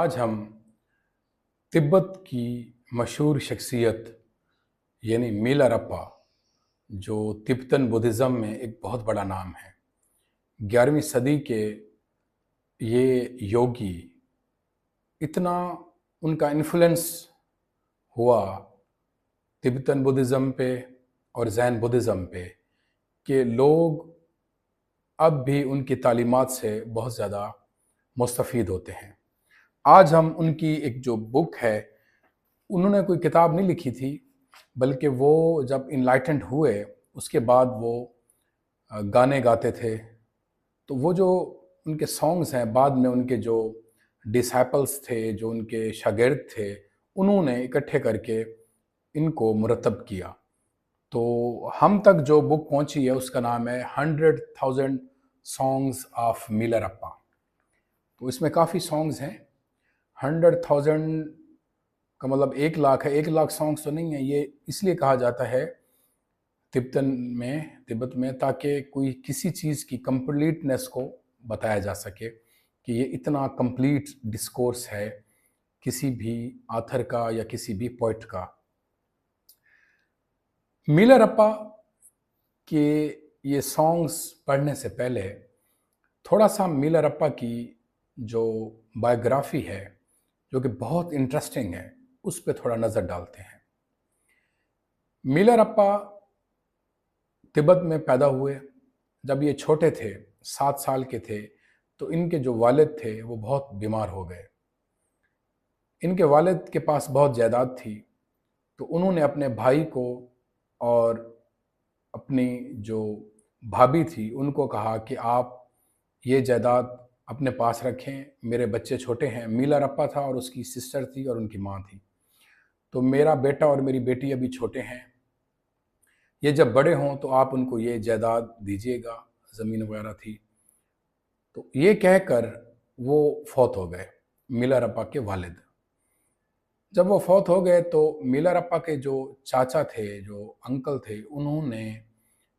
आज हम तिब्बत की मशहूर शख्सियत यानी मिलारप्पा, जो तिब्बतन बुद्धिज़्म में एक बहुत बड़ा नाम है। 11वीं सदी के ये योगी, इतना उनका इन्फ्लुएंस हुआ तिब्बतन बुद्धिज़्म पे और जैन बुद्धिज़्म पे कि लोग अब भी उनकी तालीमात से बहुत ज़्यादा मुस्तफ़ीद होते हैं। आज हम उनकी एक जो बुक है, उन्होंने कोई किताब नहीं लिखी थी, बल्कि वो जब इनलाइटेंड हुए उसके बाद वो गाने गाते थे। तो वो जो उनके सॉन्ग्स हैं, बाद में उनके जो डिसाइपल्स थे, जो उनके शागिर्द थे, उन्होंने इकट्ठे करके इनको मुरतब किया। तो हम तक जो बुक पहुंची है उसका नाम है 100,000 सॉन्ग्स ऑफ मिलारप्पा। तो इसमें काफ़ी सॉन्ग्स हैं। 100,000 का मतलब 1 लाख है। 1 लाख सॉन्ग्स तो नहीं है, ये इसलिए कहा जाता है तिब्बत में ताकि कोई किसी चीज़ की कंप्लीटनेस को बताया जा सके कि ये इतना कंप्लीट डिस्कोर्स है किसी भी आथर का या किसी भी पोइट का। मिलारप्पा के ये सॉन्ग्स पढ़ने से पहले थोड़ा सा मिलारप्पा की जो बायोग्राफी है, जो कि बहुत इंटरेस्टिंग है, उस पर थोड़ा नज़र डालते हैं। मिलारप्पा तिब्बत में पैदा हुए। जब ये छोटे थे, 7 साल के थे, तो इनके जो वालिद थे वो बहुत बीमार हो गए। इनके वालिद के पास बहुत जायदाद थी, तो उन्होंने अपने भाई को और अपनी जो भाभी थी उनको कहा कि आप ये जायदाद अपने पास रखें, मेरे बच्चे छोटे हैं। मिलारप्पा था और उसकी सिस्टर थी और उनकी माँ थी। तो मेरा बेटा और मेरी बेटी अभी छोटे हैं, ये जब बड़े हों तो आप उनको ये जायदाद दीजिएगा, ज़मीन वगैरह थी। तो ये कहकर वो फौत हो गए, मिलारप्पा के वालिद। जब वो फौत हो गए तो मिलारप्पा के जो चाचा थे, जो अंकल थे, उन्होंने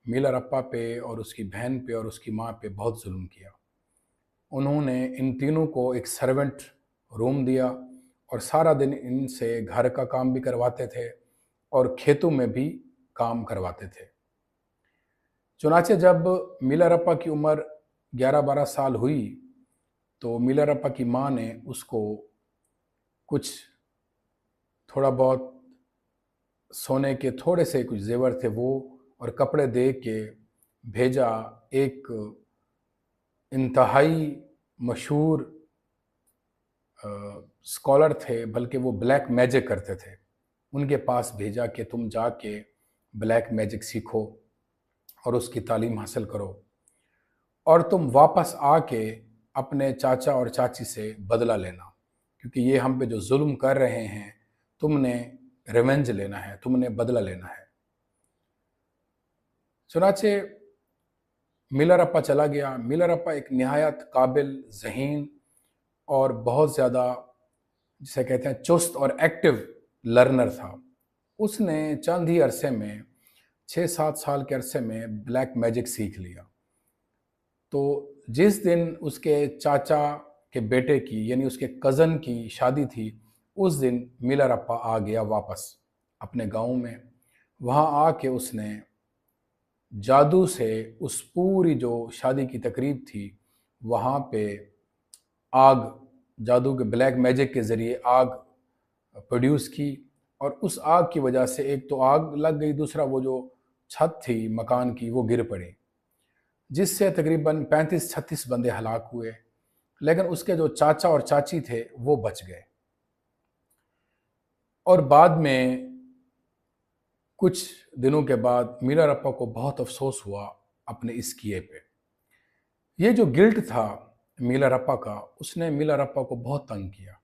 मिलारप्पा पे और उसकी बहन पे और उसकी माँ पे बहुत जुल्म किया। उन्होंने इन तीनों को एक सर्वेंट रूम दिया और सारा दिन इनसे घर का काम भी करवाते थे और खेतों में भी काम करवाते थे। चुनाचे जब मिलारप्पा की उम्र 11-12 साल हुई तो मिलारप्पा की माँ ने उसको कुछ थोड़ा बहुत सोने के थोड़े से कुछ जेवर थे वो और कपड़े दे के भेजा एक इंतहाई मशहूर स्कॉलर थे, बल्कि वो ब्लैक मैजिक करते थे। उनके पास भेजा कि तुम जाके ब्लैक मैजिक सीखो और उसकी तालीम हासिल करो और तुम वापस आके अपने चाचा और चाची से बदला लेना, क्योंकि ये हम पे जो जुल्म कर रहे हैं, तुमने रिवेंज लेना है, तुमने बदला लेना है। चुनाचे मिलारप्पा चला गया। मिलारप्पा एक निहायत काबिल, ज़हीन और बहुत ज़्यादा जिसे कहते हैं चुस्त और एक्टिव लर्नर था। उसने चंद ही अरसे में 6-7 साल के अरसे में ब्लैक मैजिक सीख लिया। तो जिस दिन उसके चाचा के बेटे की यानी उसके कज़न की शादी थी, उस दिन मिलारप्पा आ गया वापस अपने गांव में। वहां आके उसने जादू से उस पूरी जो शादी की तकरीब थी वहां पे आग, जादू के ब्लैक मैजिक के ज़रिए आग प्रोड्यूस की और उस आग की वजह से एक तो आग लग गई, दूसरा वो जो छत थी मकान की वो गिर पड़ी, जिससे तकरीबन 35-36 बंदे हलाक हुए। लेकिन उसके जो चाचा और चाची थे वो बच गए। और बाद में कुछ दिनों के बाद मिलारप्पा को बहुत अफसोस हुआ अपने इस किए पे। ये जो गिल्ट था मिलारप्पा का, उसने मिलारप्पा को बहुत तंग किया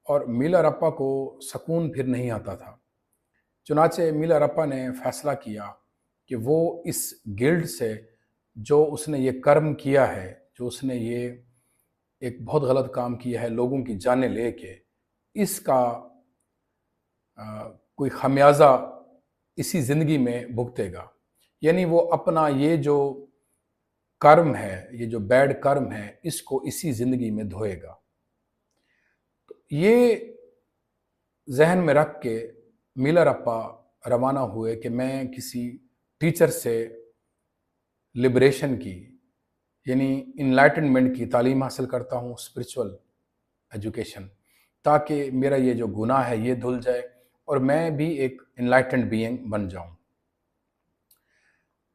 और मिलारप्पा को सुकून फिर नहीं आता था। चुनाचे मिलारप्पा ने फैसला किया कि वो इस गिल्ट से, जो उसने ये कर्म किया है, जो उसने ये एक बहुत गलत काम किया है लोगों की जानें लेके, इसका कोई खमियाजा इसी ज़िंदगी में भुगतेगा। यानी वो अपना ये जो कर्म है, ये जो बैड कर्म है, इसको इसी ज़िंदगी में धोएगा। ये जहन में रख के मिलर अप्पा रवाना हुए कि मैं किसी टीचर से लिबरेशन की, यानी इनलाइटनमेंट की तालीम हासिल करता हूँ, स्पिरिचुअल एजुकेशन, ताकि मेरा ये जो गुनाह है ये धुल जाए और मैं भी एक इनलाइटेंड बीइंग बन जाऊं।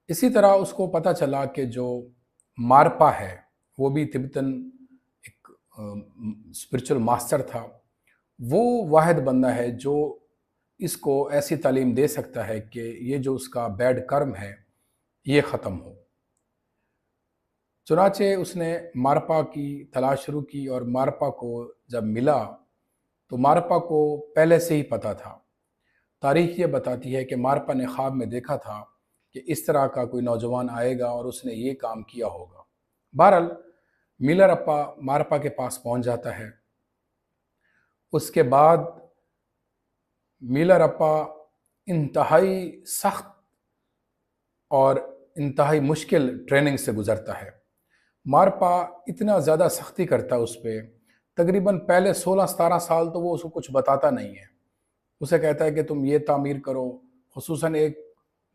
इसी तरह उसको पता चला कि जो मारपा है वो भी तिब्बतन एक स्पिरिचुअल मास्टर था। वो वाहिद बंदा है जो इसको ऐसी तालीम दे सकता है कि ये जो उसका बैड कर्म है ये ख़त्म हो। चुनाचे उसने मारपा की तलाश शुरू की और मारपा को जब मिला तो मारपा को पहले से ही पता था। तारीख ये बताती है कि मारपा ने ख्वाब में देखा था कि इस तरह का कोई नौजवान आएगा और उसने ये काम किया होगा। बहरहाल मिलर अप्पा मारपा के पास पहुंच जाता है। उसके बाद मिलर अप्पा इंतहाई सख्त और इंतहाई मुश्किल ट्रेनिंग से गुजरता है। मारपा इतना ज़्यादा सख्ती करता है उस पर, तकरीबन पहले 16-17 साल तो वो उसको कुछ बताता नहीं है। उसे कहता है कि तुम ये तामीर करो। खुसूसन एक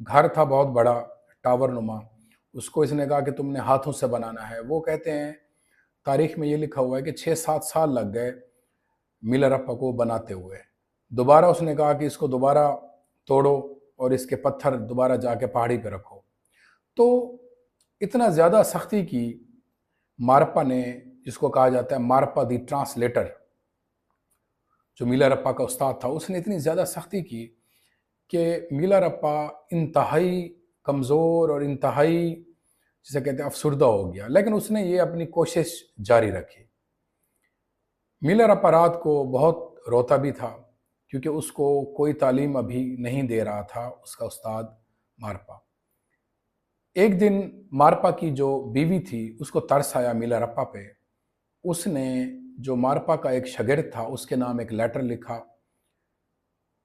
घर था बहुत बड़ा, टावर नुमा, उसको इसने कहा कि तुमने हाथों से बनाना है। वो कहते हैं, तारीख में ये लिखा हुआ है कि 6-7 साल लग गए मिलर अप्पा को बनाते हुए। दोबारा उसने कहा कि इसको दोबारा तोड़ो और इसके पत्थर दोबारा जाके पहाड़ी पे रखो। तो इतना ज़्यादा सख्ती की मारपा ने, जिसको कहा जाता है मारपा दी ट्रांसलेटर, जो मिलर अप्पा का उस्ताद था, उसने इतनी ज़्यादा सख्ती की कि मिलर अप्पा इंतहाई कमज़ोर और इंतहाई, जिसे कहते हैं, अफसुर्दा हो गया। लेकिन उसने ये अपनी कोशिश जारी रखी। मिलर अप्पा रात को बहुत रोता भी था क्योंकि उसको कोई तालीम अभी नहीं दे रहा था उसका उस्ताद मारपा। एक दिन मारपा की जो बीवी थी उसको तरस आया मिलर अप्पा पे। उसने जो मारपा का एक शागिर्द था उसके नाम एक लेटर लिखा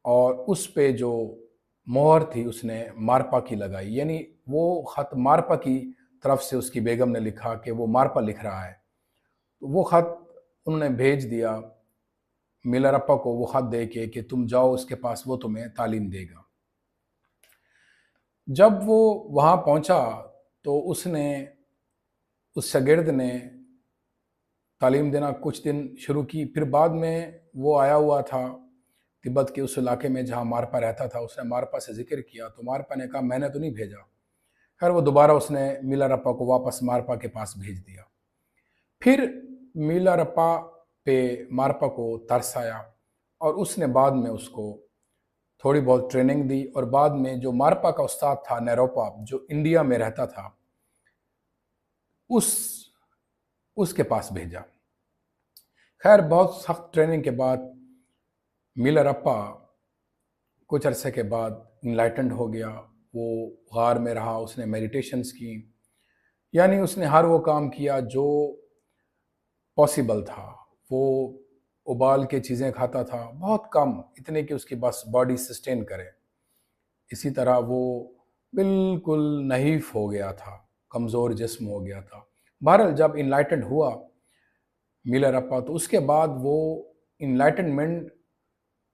और उस पे जो मोहर थी उसने मारपा की लगाई। यानी वो ख़त मारपा की तरफ से उसकी बेगम ने लिखा कि वो मारपा लिख रहा है। तो वो ख़त उन्होंने भेज दिया मिलर अप्पा को, वो ख़त दे के कि तुम जाओ उसके पास, वो तुम्हें तालीम देगा। जब वो वहाँ पहुँचा तो उसने, उस शागिर्द ने तालीम देना कुछ दिन शुरू की। फिर बाद में वो आया हुआ था तिब्बत के उस इलाके में जहाँ मारपा रहता था। उसने मारपा से जिक्र किया तो मारपा ने कहा मैंने तो नहीं भेजा। खैर वो दोबारा उसने मिलर अप्पा को वापस मारपा के पास भेज दिया। फिर मिलर अप्पा पे मारपा को तरस आया और उसने बाद में उसको थोड़ी बहुत ट्रेनिंग दी और बाद में जो मारपा का उस्ताद था नेरोपा, जो इंडिया में रहता था, उसके पास भेजा। खैर बहुत सख्त ट्रेनिंग के बाद मिलर अप्पा कुछ अरसे के बाद इनलाइटेंड हो गया। वो गार में रहा, उसने मेडिटेशंस की, यानी उसने हर वो काम किया जो पॉसिबल था। वो उबाल के चीज़ें खाता था, बहुत कम, इतने कि उसकी बस बॉडी सस्टेन करे। इसी तरह वो बिल्कुल नहीफ हो गया था, कमज़ोर जिस्म हो गया था। बहरहाल जब इनलाइटेंड हुआ मिलर अप्पा तो उसके बाद वो इनलाइटनमेंट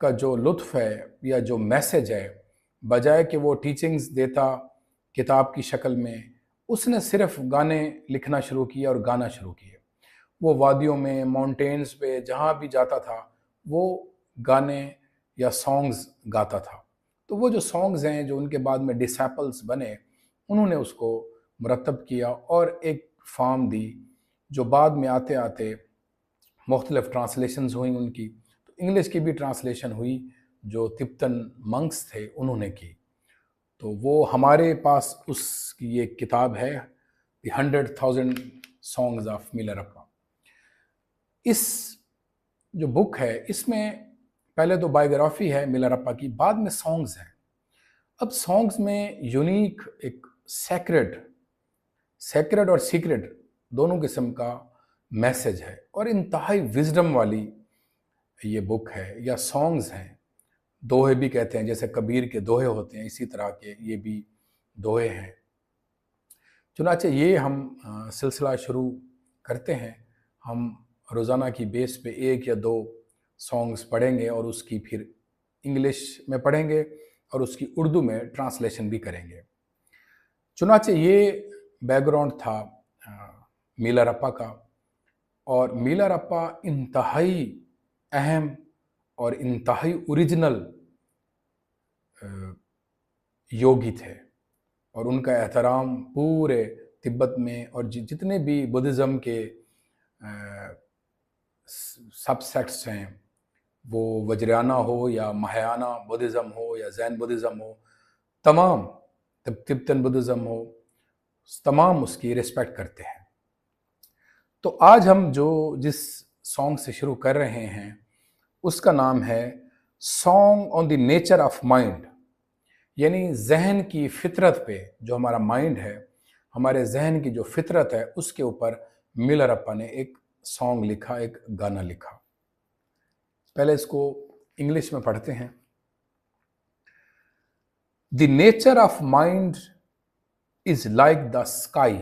का जो लुत्फ़ है या जो मैसेज है, बजाय कि वो टीचिंग्स देता किताब की शक्ल में, उसने सिर्फ गाने लिखना शुरू किया और गाना शुरू किया। वो वादियों में, माउंटेन्स पे जहाँ भी जाता था वो गाने या सॉन्ग्स गाता था। तो वो जो सॉन्ग्स हैं जो उनके बाद में डिसैपल्स बने, उन्होंने उसको मुरतब किया और एक फॉर्म दी जो बाद में आते आते मुख्तलिफ ट्रांसलेशंस हुई उनकी। तो इंग्लिश की भी ट्रांसलेशन हुई जो तिब्बतन मंक्स थे उन्होंने की। तो वो हमारे पास उसकी एक किताब है, द 100,000 सॉन्ग्स ऑफ मिलर अप्पा। इस जो बुक है इसमें पहले तो बायोग्राफी है मिलर अप्पा की, बाद में सॉन्ग्स हैं। अब सॉन्ग्स में यूनिक एक सेक्रेड और सीक्रेट दोनों किस्म का मैसेज है और इंतहाई विजडम वाली ये बुक है या सॉन्ग्स हैं। दोहे भी कहते हैं, जैसे कबीर के दोहे होते हैं, इसी तरह के ये भी दोहे हैं। चुनाचे ये हम सिलसिला शुरू करते हैं। हम रोज़ाना की बेस पे एक या दो सॉन्ग्स पढ़ेंगे और उसकी फिर इंग्लिश में पढ़ेंगे और उसकी उर्दू में ट्रांसलेशन भी करेंगे। चुनाचे ये बैकग्राउंड था मीलारप्पा का, और मीलारप्पा इंतहाई अहम और इंतहाई ओरिजिनल योगी थे, और उनका एहतराम पूरे तिब्बत में और जितने भी बुद्धिज़्म के सबसेक्ट्स हैं, वो वज्रयाना हो या महायाना बुद्धिज़्म हो या जैन बुद्धिज़्म हो, तमाम तिब्बतन बुद्धिज़्म हो, तमाम उसकी रिस्पेक्ट करते हैं। तो आज हम जिस सॉन्ग से शुरू कर रहे हैं उसका नाम है song on the nature of mind, यानी जहन की फितरत पे, जो हमारा माइंड है, हमारे जहन की जो फितरत है उसके ऊपर मीलारप्पा ने एक सॉन्ग लिखा, एक गाना लिखा। पहले इसको इंग्लिश में पढ़ते हैं। The nature of mind is like the sky,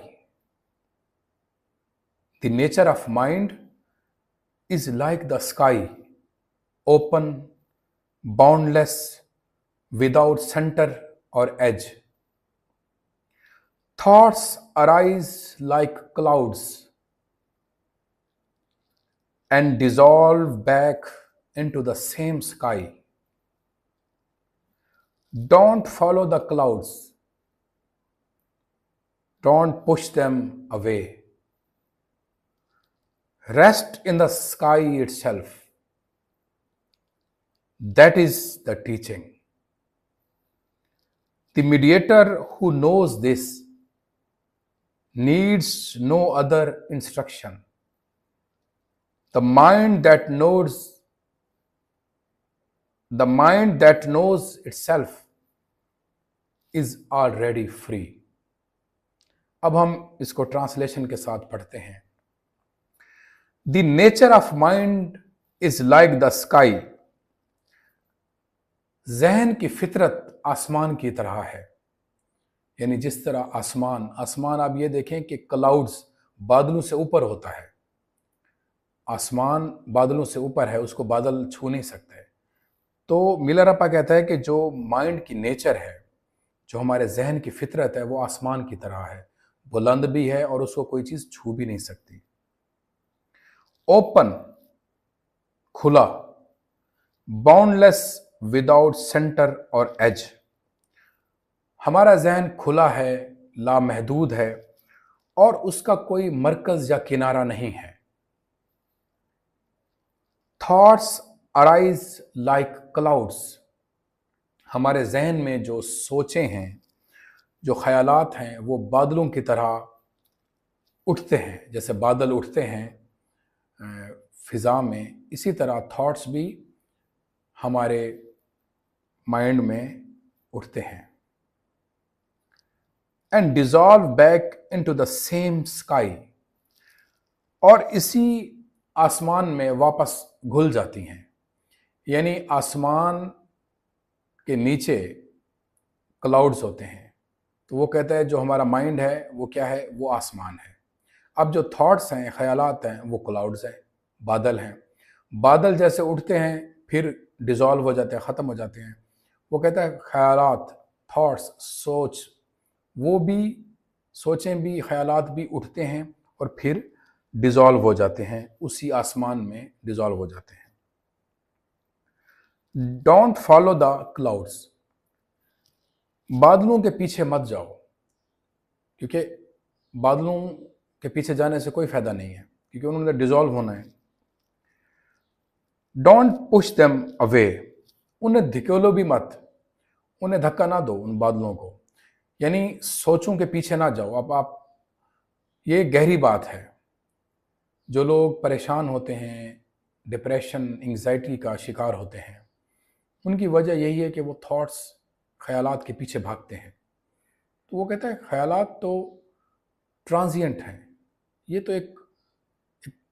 the nature of mind is like the sky, open, boundless, without center or edge. Thoughts arise like clouds and dissolve back into the same sky. Don't follow the clouds. Don't push them away. Rest in the sky itself. That is the teaching. The mediator who knows this needs no other instruction. The mind that knows itself is already free. अब हम इसको translation के साथ पढ़ते हैं। The nature of mind is like the sky. जहन की फितरत आसमान की तरह है, यानी जिस तरह आसमान आप ये देखें कि क्लाउड्स बादलों से ऊपर होता है, आसमान बादलों से ऊपर है, उसको बादल छू नहीं सकते। तो मीलारप्पा कहता है कि जो माइंड की नेचर है, जो हमारे जहन की फितरत है, वो आसमान की तरह है, बुलंद भी है और उसको कोई चीज छू भी नहीं सकती। ओपन, खुला, बाउंडलेस, विदाउट सेंटर और एज। हमारा जहन खुला है, लामहदूद है और उसका कोई मरकज या किनारा नहीं है। थॉट्स अराइज लाइक क्लाउड्स, हमारे जहन में जो सोचें हैं, जो ख्यालात हैं, वो बादलों की तरह उठते हैं। जैसे बादल उठते हैं फिजा में, इसी तरह थॉट्स भी हमारे माइंड में उठते हैं। And dissolve back into the same sky, और इसी आसमान में वापस घुल जाती हैं। यानी आसमान के नीचे क्लाउड्स होते हैं, तो वो कहता है जो हमारा माइंड है वो क्या है, वो आसमान है। अब जो थॉट्स हैं, ख्यालात हैं, वो क्लाउड्स हैं, बादल हैं। बादल जैसे उठते हैं फिर डिजॉल्व हो जाते हैं, ख़त्म हो जाते हैं। वो कहता है ख्यालात, थॉट्स, सोच, वो भी, सोचें भी, ख्यालात भी उठते हैं और फिर डिजॉल्व हो जाते हैं, उसी आसमान में डिजॉल्व हो जाते हैं। डोंट फॉलो द क्लाउड्स, बादलों के पीछे मत जाओ, क्योंकि बादलों के पीछे जाने से कोई फायदा नहीं है, क्योंकि उन्होंने डिजॉल्व होना है। डोंट पुश देम अवे, उन्हें धिकेलो भी मत, उन्हें धक्का ना दो उन बादलों को, यानी सोचों के पीछे ना जाओ। अब आप, ये गहरी बात है। जो लोग परेशान होते हैं, डिप्रेशन, एंग्जाइटी का शिकार होते हैं, उनकी वजह यही है कि वो थॉट्स, ख्यालात के पीछे भागते हैं। तो वो कहता है ख्यालात तो ट्रांजिएंट हैं, ये तो एक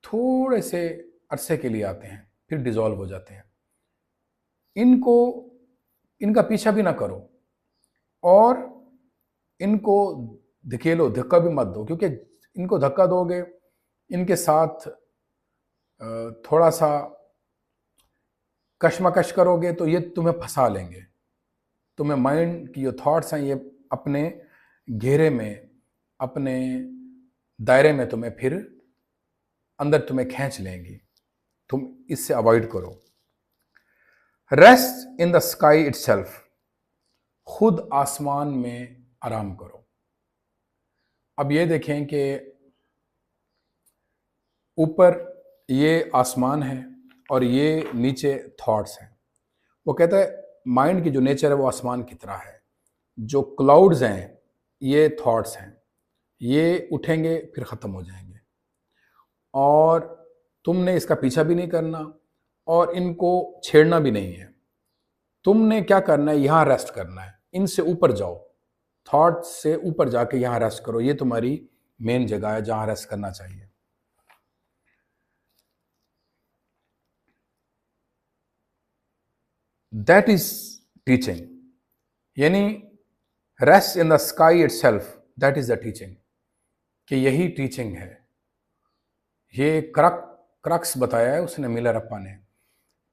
थोड़े से अरसे के लिए आते हैं, फिर डिजॉल्व हो जाते हैं। इनका पीछा भी ना करो और इनको धकेलो, धक्का भी मत दो, क्योंकि इनको धक्का दोगे, इनके साथ थोड़ा सा कशमकश करोगे तो ये तुम्हें फंसा लेंगे, तुम्हें माइंड की जो थॉट्स हैं ये अपने घेरे में, अपने दायरे में तुम्हें फिर अंदर तुम्हें खींच लेंगी। तुम इससे अवॉइड करो। Rest in the sky itself, खुद आसमान में आराम करो। अब ये देखें कि ऊपर ये आसमान है और ये नीचे थॉट्स हैं। वो कहता है माइंड की जो नेचर है वो आसमान की तरह है, जो क्लाउड्स हैं ये थॉट्स हैं, ये उठेंगे फिर ख़त्म हो जाएंगे, और तुमने इसका पीछा भी नहीं करना और इनको छेड़ना भी नहीं है। तुमने क्या करना है, यहाँ रेस्ट करना है, इनसे ऊपर जाओ, थॉट से ऊपर जाके यहाँ रेस्ट करो। ये तुम्हारी मेन जगह है जहाँ रेस्ट करना चाहिए। दैट इज टीचिंग, यानी rest in the sky itself, that is the teaching, कि यही टीचिंग है। ये क्रक्स बताया है उसने, मिलरप्पा ने,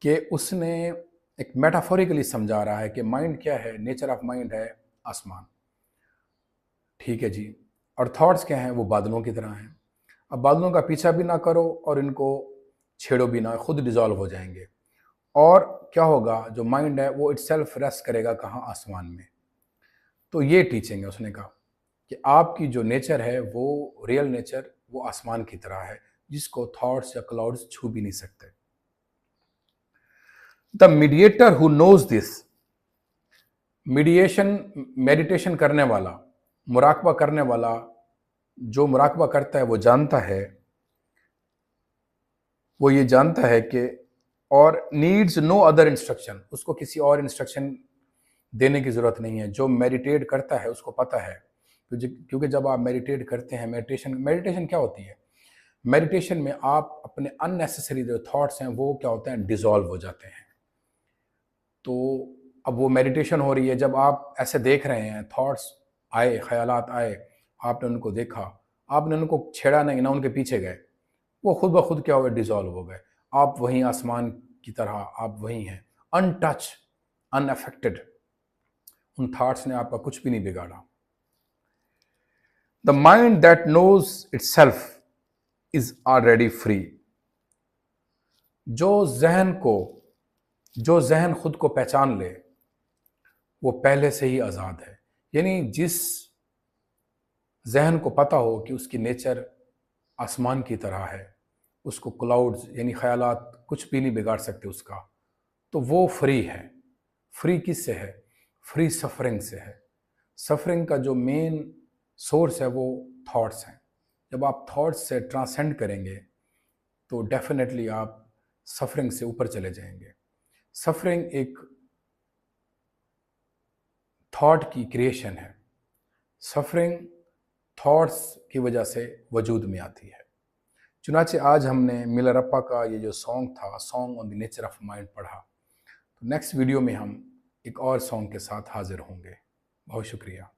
कि उसने एक मेटाफोरिकली समझा रहा है कि माइंड क्या है, नेचर ऑफ माइंड है आसमान, ठीक है जी, और थॉट्स क्या हैं, वो बादलों की तरह हैं। अब बादलों का पीछा भी ना करो और इनको छेड़ो भी ना, खुद डिजॉल्व हो जाएंगे। और क्या होगा, जो माइंड है वो इटसेल्फ रेस्ट करेगा कहाँ, आसमान में। तो ये टीचिंग है। उसने कहा कि आपकी जो नेचर है वो रियल नेचर वो आसमान की तरह है, जिसको थॉट्स या क्लाउड्स छू भी नहीं सकते। The mediator who knows this, meditation करने वाला, मुराकबा करने वाला, जो मुराकबा करता है वो जानता है, वो ये जानता है कि, और नीड्स नो अदर इंस्ट्रक्शन, उसको किसी और इंस्ट्रक्शन देने की ज़रूरत नहीं है। जो मेडिटेट करता है उसको पता है, क्योंकि जब आप मेडिटेट करते हैं, मेडिटेशन क्या होती है, मेडिटेशन में आप अपने अननेसेसरी जो थॉट्स हैं वो क्या होते हैं, डिसॉल्व हो जाते हैं। तो अब वो मेडिटेशन हो रही है, जब आप ऐसे देख रहे हैं, थॉट्स आए, ख्यालात आए, आपने उनको देखा, आपने उनको छेड़ा नहीं ना, उनके पीछे गए, वो खुद ब खुद क्या हो गए, डिसॉल्व हो गए। आप वहीं आसमान की तरह, आप वहीं हैं, अनटच, अनअफेक्टेड। उन थॉट्स ने आपका कुछ भी नहीं बिगाड़ा। The mind that knows itself is already free, जो जहन खुद को पहचान ले वो पहले से ही आज़ाद है। यानी जिस जहन को पता हो कि उसकी नेचर आसमान की तरह है, उसको क्लाउड्स यानी ख्यालात कुछ भी नहीं बिगाड़ सकते उसका, तो वो फ्री है। फ्री किससे है, फ्री सफरिंग से है। सफरिंग का जो मेन सोर्स है वो थॉट्स हैं। जब आप थॉट्स से ट्रांसेंड करेंगे तो डेफिनेटली आप सफरिंग से ऊपर चले जाएंगे। सफरिंग एक थॉट की क्रिएशन है। सफरिंग थॉट्स की वजह से वजूद में आती है। चुनाचे आज हमने मिलरप्पा का ये जो सॉन्ग था, song on the nature of mind, पढ़ा। तो नेक्स्ट वीडियो में हम एक और सॉन्ग के साथ हाजिर होंगे। बहुत शुक्रिया।